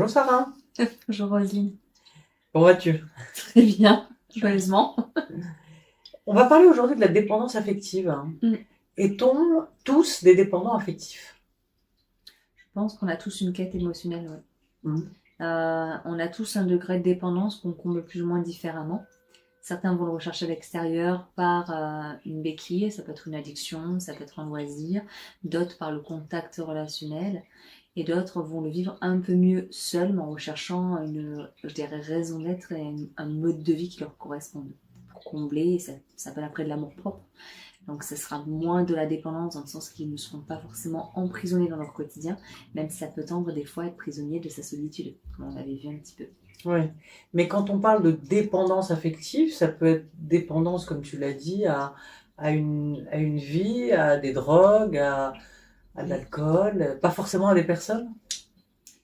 Bonjour Sarah, Bonjour Roselyne. comment vas-tu? Très bien, joyeusement. On va parler aujourd'hui de la dépendance affective. Mm. Est-on tous des dépendants affectifs? Je pense qu'on a tous une quête émotionnelle, ouais. Mhm. On a tous un degré de dépendance qu'on comble plus ou moins différemment. Certains vont le rechercher à l'extérieur par une béquille, ça peut être une addiction, ça peut être un loisir, d'autres par le contact relationnel, et d'autres vont le vivre un peu mieux seuls, mais en recherchant je dirais, raison d'être et un mode de vie qui leur corresponde. Pour combler, ça s'appelle après de l'amour propre. Donc, ce sera moins de la dépendance dans le sens qu'ils ne seront pas forcément emprisonnés dans leur quotidien, même si ça peut tendre des fois à être prisonnier de sa solitude, comme on l'avait vu un petit peu. Ouais. Mais quand on parle de dépendance affective, ça peut être dépendance, comme tu l'as dit, à une vie, à des drogues, à de l'alcool, pas forcément à des personnes.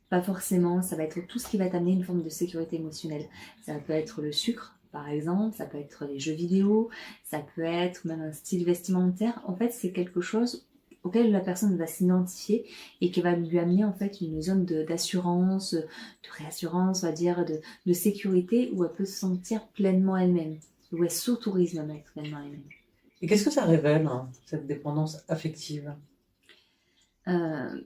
Pas forcément, ça va être tout ce qui va t'amener une forme de sécurité émotionnelle. Ça peut être le sucre, par exemple, ça peut être les jeux vidéo, ça peut être même un style vestimentaire. En fait, c'est quelque chose auquel la personne va s'identifier et qui va lui amener en fait une zone d'assurance, de réassurance, on va dire, de sécurité où elle peut se sentir pleinement elle-même, où elle s'autorise même à être pleinement elle-même. Et qu'est-ce que ça révèle, cette dépendance affective? Euh,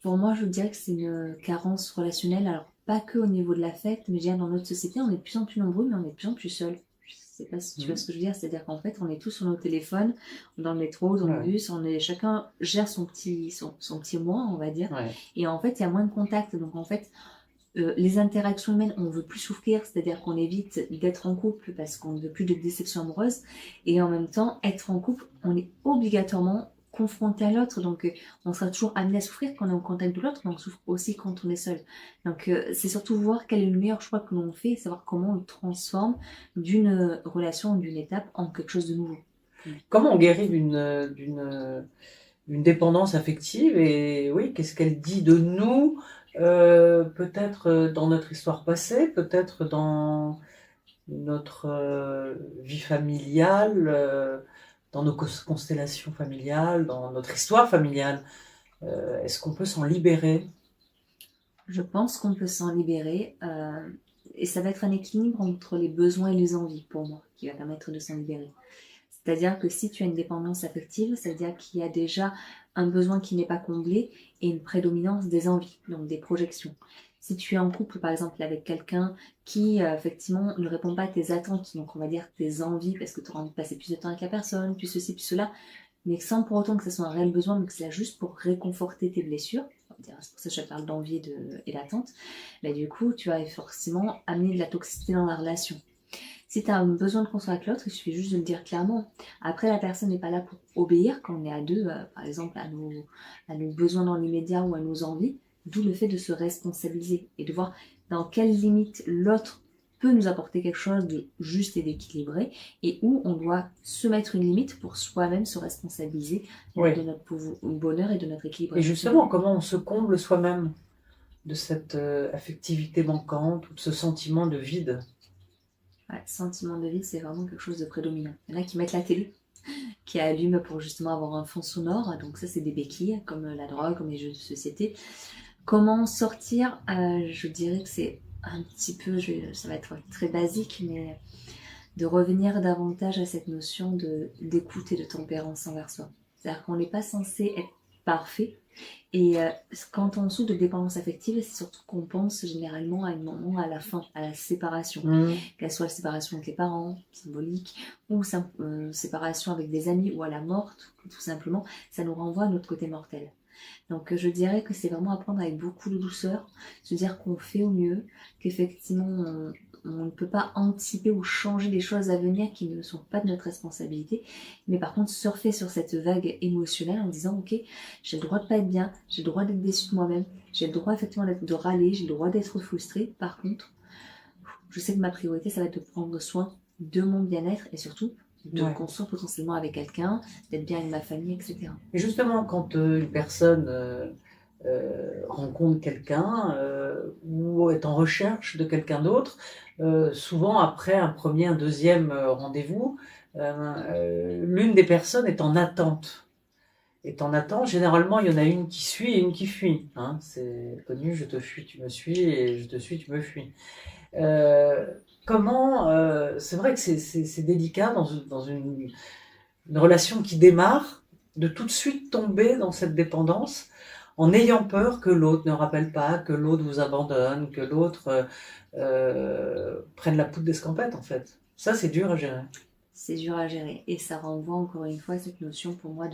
Pour moi, je dirais que c'est une carence relationnelle, alors pas que au niveau de l'affect, mais je dirais dans notre société, on est de plus en plus nombreux, mais on est de plus en plus seuls. Je sais pas si tu vois Mhm. ce que je veux dire, c'est-à-dire qu'en fait, on est tous sur nos téléphones, dans le métro, dans le Ouais, bus, chacun gère son petit moi, on va dire, ouais. et en fait, il y a moins de contact, donc en fait, les interactions humaines, on veut plus souffrir, c'est-à-dire qu'on évite d'être en couple parce qu'on ne veut plus de déception amoureuse. Et en même temps, être en couple, on est obligatoirement confronté à l'autre. Donc, on sera toujours amené à souffrir quand on est en contact de l'autre, mais on souffre aussi quand on est seul. Donc, c'est surtout voir quel est le meilleur choix que l'on fait et savoir comment on le transforme d'une relation, d'une étape en quelque chose de nouveau. Comment on guérit d'une dépendance affective et oui, qu'est-ce qu'elle dit de nous, peut-être dans notre histoire passée, peut-être dans notre vie familiale, dans nos constellations familiales, dans notre histoire familiale. Est-ce qu'on peut s'en libérer? Je pense qu'on peut s'en libérer. Et ça va être un équilibre entre les besoins et les envies, pour moi, qui va permettre de s'en libérer. C'est-à-dire que si tu as une dépendance affective, c'est-à-dire qu'il y a déjà un besoin qui n'est pas comblé et une prédominance des envies, donc des projections. Si tu es en couple, par exemple, avec quelqu'un qui, effectivement, ne répond pas à tes attentes, donc on va dire tes envies, parce que tu auras envie de passer plus de temps avec la personne, plus ceci, plus cela, mais sans pour autant que ce soit un réel besoin, mais que c'est juste pour réconforter tes blessures, c'est pour ça que je parle d'envie et d'attente, bah, du coup, tu vas forcément amener de la toxicité dans la relation. Si tu as un besoin de construire avec l'autre, il suffit juste de le dire clairement. Après, la personne n'est pas là pour obéir quand on est à deux, par exemple, à nos besoins dans l'immédiat ou à nos envies. D'où le fait de se responsabiliser et de voir dans quelles limites l'autre peut nous apporter quelque chose de juste et d'équilibré et où on doit se mettre une limite pour soi-même se responsabiliser de Oui. notre bonheur et de notre équilibre Et émotionnel. justement, comment on se comble soi-même de cette affectivité manquante ou de ce sentiment de vide? Ouais, sentiment de vide, c'est vraiment quelque chose de prédominant. Il y en a qui mettent la télé, qui allument pour justement avoir un fond sonore. Donc ça, c'est des béquilles, comme la drogue, comme les jeux de société. Comment sortir Je dirais que c'est un petit peu, ça va être très basique, mais de revenir davantage à cette notion d'écoute et de tempérance envers soi. C'est-à-dire qu'on n'est pas censé être parfait. Et quand on souffre de dépendance affective, c'est surtout qu'on pense généralement à un moment à la fin, à la séparation. Mmh. Qu'elle soit la séparation avec les parents, symbolique, ou séparation avec des amis, ou à la mort, tout simplement, ça nous renvoie à notre côté mortel. Donc je dirais que c'est vraiment apprendre avec beaucoup de douceur, se dire qu'on fait au mieux, qu'effectivement on ne peut pas anticiper ou changer les choses à venir qui ne sont pas de notre responsabilité, mais par contre surfer sur cette vague émotionnelle en disant ok, j'ai le droit de pas être bien, j'ai le droit d'être déçu de moi-même, j'ai le droit effectivement de râler, j'ai le droit d'être frustrée, par contre je sais que ma priorité ça va être de prendre soin de mon bien-être et surtout de Ouais. construire potentiellement avec quelqu'un, d'être bien avec ma famille, etc. Et justement, quand une personne rencontre quelqu'un ou est en recherche de quelqu'un d'autre, souvent après un premier, un deuxième rendez-vous, l'une des personnes est en attente. et t'en attends. Généralement, il y en a une qui suit et une qui fuit. Hein. C'est connu, je te fuis, tu me suis, et je te suis, tu me fuis. Euh, c'est vrai que c'est délicat dans une relation qui démarre, de tout de suite tomber dans cette dépendance en ayant peur que l'autre ne rappelle pas, que l'autre vous abandonne, que l'autre prenne la poudre d'escampette en fait. Ça, c'est dur à gérer. C'est dur à gérer. Et ça renvoie encore une fois à cette notion pour moi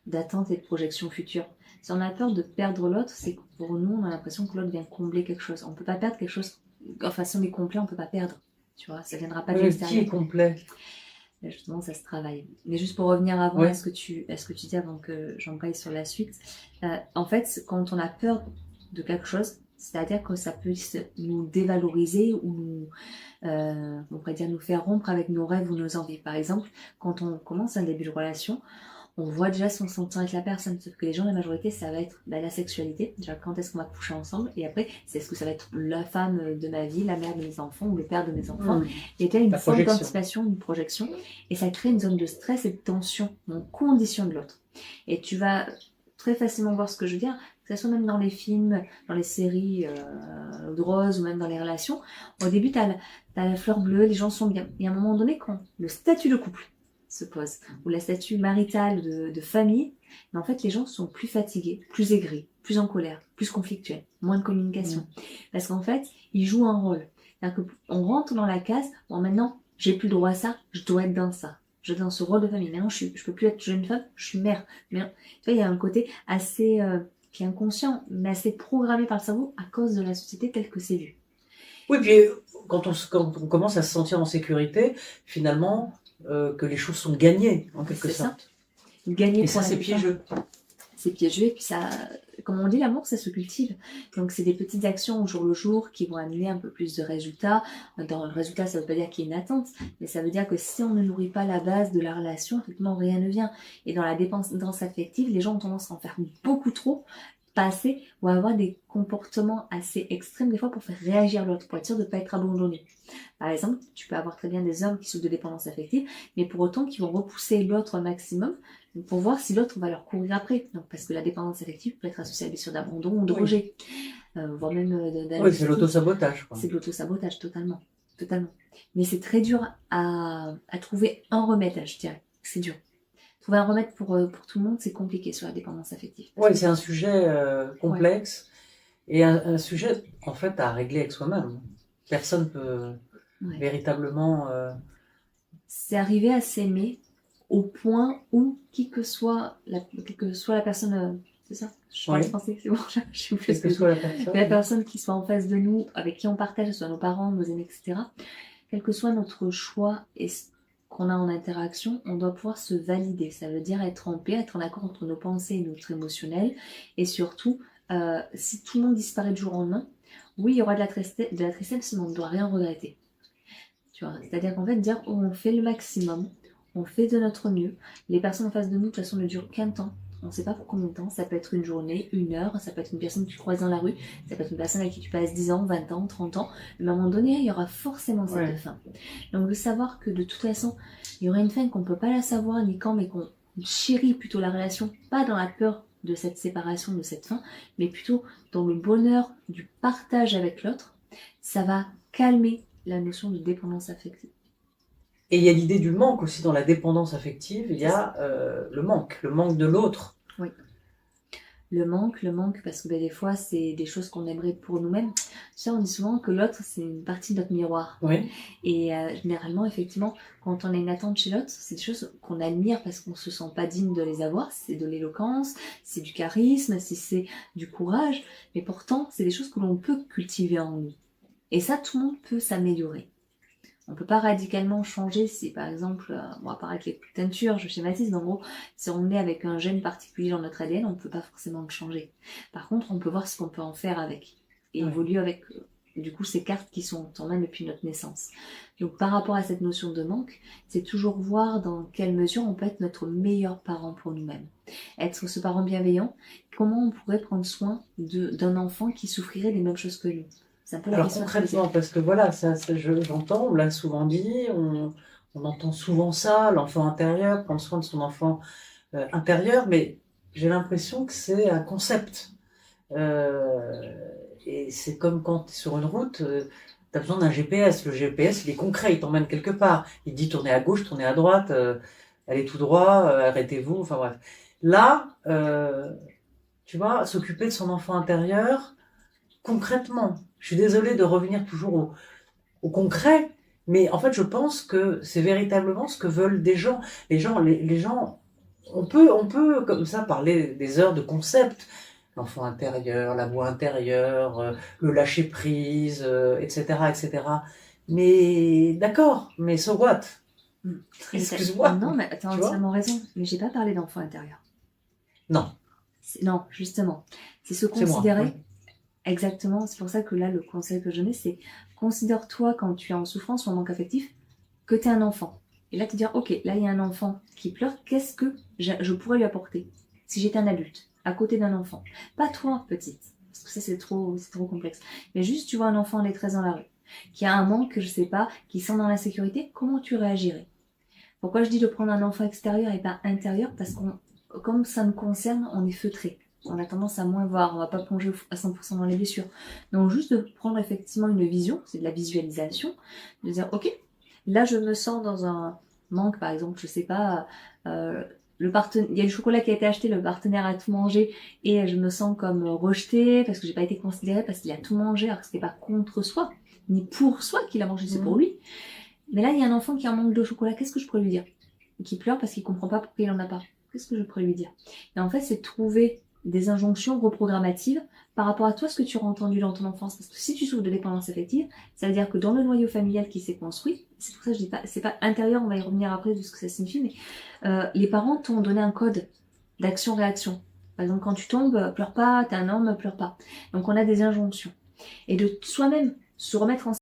d'attente et de projection future. Si on a peur de perdre l'autre, c'est que pour nous, on a l'impression que l'autre vient combler quelque chose. On ne peut pas perdre quelque chose. Enfin, si on est complet, on ne peut pas perdre. Tu vois, ça ne viendra pas de Qui l'extérieur. est complet? Là, justement, ça se travaille. Mais juste pour revenir avant Oui. à ce que tu dis avant que j'embraye sur la suite, en fait, quand on a peur de quelque chose, c'est-à-dire que ça peut nous dévaloriser ou nous, on pourrait dire nous faire rompre avec nos rêves ou nos envies. Par exemple, quand on commence un début de relation, on voit déjà son sentiment avec la personne. Sauf que les gens, la majorité, ça va être la sexualité. Déjà, quand est-ce qu'on va coucher ensemble? Et après, c'est est-ce que ça va être la femme de ma vie, la mère de mes enfants ou le père de mes enfants? Il y a une forme d'anticipation, une projection. Et ça crée une zone de stress et de tension. On conditionne l'autre. Et tu vas très facilement voir ce que je veux dire, que ce soit même dans les films, dans les séries de rose ou même dans les relations. Au début, tu as la fleur bleue, les gens sont bien. Et à un moment donné, quand le statut de couple se pose, ou la statut marital de famille, mais en fait les gens sont plus fatigués, plus aigris, plus en colère, plus conflictuels, moins de communication. Parce qu'en fait, ils jouent un rôle. C'est-à-dire qu'on rentre dans la case, bon maintenant, j'ai plus le droit à ça, je dois être dans ça. Je dois être dans ce rôle de famille. Maintenant, je peux plus être jeune femme, je suis mère. Mais tu vois, il y a un côté assez, qui est inconscient, mais assez programmé par le cerveau à cause de la société telle que c'est vu. Oui, puis quand on commence à se sentir en sécurité, finalement, que les choses sont gagnées, en quelque sorte. Gagner et ça, c'est piégeux. C'est piégeux, et puis ça, comme on dit, l'amour, ça se cultive. Donc, c'est des petites actions au jour le jour qui vont amener un peu plus de résultats. Dans le résultat, ça ne veut pas dire qu'il y ait une attente, mais ça veut dire que si on ne nourrit pas la base de la relation, effectivement, rien ne vient. Et dans la dépendance affective, les gens ont tendance à en faire beaucoup trop, pas assez, ou à avoir des comportements assez extrêmes des fois pour faire réagir l'autre, pour être sûr de ne pas être abandonné. Par exemple, tu peux avoir très bien des hommes qui souffrent de dépendance affective, mais pour autant qui vont repousser l'autre au maximum pour voir si l'autre va leur courir après. Donc, parce que la dépendance affective peut être associée à des blessures d'abandon ou de rejet, voire même oui, c'est l'autosabotage. C'est de l'autosabotage, totalement. Mais c'est très dur à trouver un remède, je dirais. C'est dur. Trouver un remède pour tout le monde, c'est compliqué sur la dépendance affective. Oui, c'est un sujet complexe et un sujet, en fait, à régler avec soi-même. Personne ne peut véritablement... C'est arriver à s'aimer au point où, quelle que soit la personne... c'est ça? Je suis en train de penser, c'est bon, je suis plus que soit la personne. La personne qui soit en face de nous, avec qui on partage, que ce soit nos parents, nos amis, etc. Quel que soit notre choix et qu'on a en interaction, on doit pouvoir se valider. Ça veut dire être en paix, être en accord entre nos pensées et notre émotionnel. Et surtout, si tout le monde disparaît du jour au lendemain, oui, il y aura de la tristesse, mais on ne doit rien regretter. Tu vois, c'est-à-dire qu'en fait, dire oh, on fait le maximum, on fait de notre mieux. Les personnes en face de nous, de toute façon, ne durent qu'un temps. On ne sait pas pour combien de temps. Ça peut être une journée, une heure, ça peut être une personne que tu croises dans la rue, ça peut être une personne avec qui tu passes 10 ans, 20 ans, 30 ans. Mais à un moment donné, il y aura forcément cette fin. Donc de savoir que de toute façon, il y aura une fin qu'on ne peut pas la savoir ni quand, mais qu'on chérit plutôt la relation, pas dans la peur de cette séparation, de cette fin, mais plutôt dans le bonheur du partage avec l'autre, ça va calmer la notion de dépendance affective. Et il y a l'idée du manque aussi dans la dépendance affective, il y a le manque de l'autre. Oui. Le manque, parce que des fois, c'est des choses qu'on aimerait pour nous-mêmes. Tu sais, on dit souvent que l'autre, c'est une partie de notre miroir. Oui. Et généralement, effectivement, quand on a une attente chez l'autre, c'est des choses qu'on admire parce qu'on ne se sent pas digne de les avoir. C'est de l'éloquence, c'est du charisme, c'est du courage. Mais pourtant, c'est des choses que l'on peut cultiver en nous. Et ça, tout le monde peut s'améliorer. On ne peut pas radicalement changer si, par exemple, on va parler avec les teintures, je schématise, mais en gros, si on est avec un gène particulier dans notre ADN, on ne peut pas forcément le changer. Par contre, on peut voir ce qu'on peut en faire avec et évoluer avec, du coup, ces cartes qui sont en main depuis notre naissance. Donc, par rapport à cette notion de manque, c'est toujours voir dans quelle mesure on peut être notre meilleur parent pour nous-mêmes. Être ce parent bienveillant, comment on pourrait prendre soin d'un enfant qui souffrirait des mêmes choses que nous. Alors concrètement, parce que voilà, ça j'entends, on l'a souvent dit, on entend souvent ça, l'enfant intérieur, prendre soin de son enfant intérieur, mais j'ai l'impression que c'est un concept. Euh, et c'est comme quand tu es sur une route, tu as besoin d'un GPS. Le GPS, il est concret, il t'emmène quelque part. Il te dit tournez à gauche, tournez à droite, allez tout droit, arrêtez-vous, enfin bref. Là, tu vois, s'occuper de son enfant intérieur, concrètement. Je suis désolée de revenir toujours au concret, mais en fait, je pense que c'est véritablement ce que veulent des gens. Les gens, on peut comme ça parler des heures de concept, l'enfant intérieur, la voix intérieure, le lâcher prise, etc., etc. Mais d'accord, mais so what? Excuse-moi, Non, mais tu as tu vois? entièrement raison. Mais j'ai pas parlé d'enfant intérieur. Non, Non, justement. C'est se c'est moi. Oui. considérer. Exactement. C'est pour ça que là, le conseil que je mets, c'est considère-toi quand tu es en souffrance ou en manque affectif que tu es un enfant. Et là, te dire, ok, là, il y a un enfant qui pleure. Qu'est-ce que je pourrais lui apporter si j'étais un adulte à côté d'un enfant? Pas toi, petite. Parce que ça, c'est trop complexe. Mais juste, tu vois un enfant en détresse dans la rue, qui a un manque, je sais pas, qui sent dans l'insécurité, comment tu réagirais? Pourquoi je dis de prendre un enfant extérieur et pas intérieur? Parce qu'on, comme ça nous concerne, on est feutré. On a tendance à moins voir, on va pas plonger à 100% dans les blessures. Donc juste de prendre effectivement une vision, c'est de la visualisation, de dire ok, là je me sens dans un manque, par exemple, je sais pas, il y a le chocolat qui a été acheté, le partenaire a tout mangé et je me sens comme rejetée parce que j'ai pas été considérée parce qu'il a tout mangé alors que c'était pas contre soi, ni pour soi qu'il a mangé, c'est pour lui. Mais là, il y a un enfant qui a un manque de chocolat. Qu'est-ce que je pourrais lui dire? Qui pleure parce qu'il comprend pas pourquoi il en a pas. Qu'est-ce que je pourrais lui dire? Et en fait, c'est de trouver des injonctions reprogrammatives par rapport à toi, ce que tu auras entendu dans ton enfance. Parce que si tu souffres de dépendance affective, ça veut dire que dans le noyau familial qui s'est construit, c'est pour ça que je dis pas, c'est pas intérieur, on va y revenir après de ce que ça signifie, mais les parents t'ont donné un code d'action-réaction. Par exemple, quand tu tombes, pleure pas, t'es un homme, pleure pas. Donc on a des injonctions. Et de soi-même se remettre en